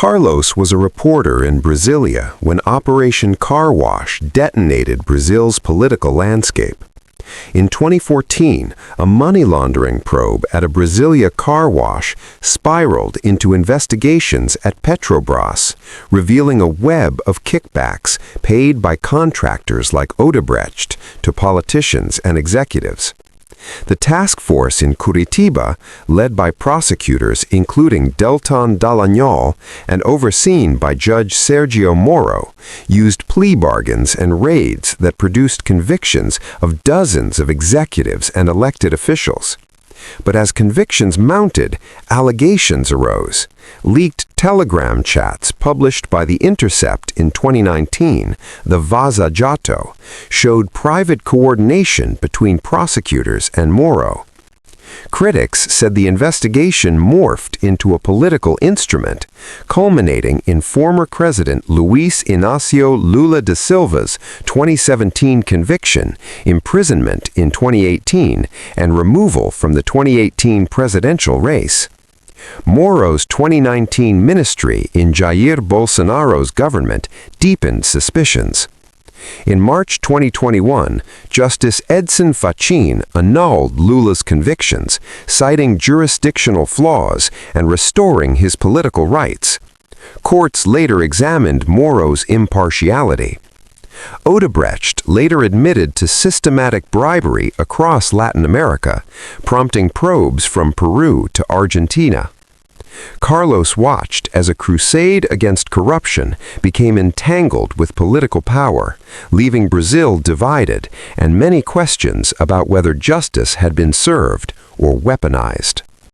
Carlos was a reporter in Brasilia when Operation Car Wash detonated Brazil's political landscape. In 2014, a money laundering probe at a Brasilia car wash spiraled into investigations at Petrobras, revealing a web of kickbacks paid by contractors like Odebrecht to politicians and executives. The task force in Curitiba, led by prosecutors including Deltan Dallagnol and overseen by Judge Sergio Moro, used plea bargains and raids that produced convictions of dozens of executives and elected officials. But as convictions mounted, allegations arose. Leaked telegram chats published by the Intercept in 2019, the Vaza Jato, showed private coordination between prosecutors and Moro. Critics said the investigation morphed into a political instrument, culminating in former President Luiz Inácio Lula da Silva's 2017 conviction, imprisonment in 2018, and removal from the 2018 presidential race. Moro's 2019 ministry in Jair Bolsonaro's government deepened suspicions. In March 2021, Justice Edson Fachin annulled Lula's convictions, citing jurisdictional flaws and restoring his political rights. Courts later examined Moro's impartiality. Odebrecht later admitted to systematic bribery across Latin America, prompting probes from Peru to Argentina. Carlos watched as a crusade against corruption became entangled with political power, leaving Brazil divided and many questions about whether justice had been served or weaponized.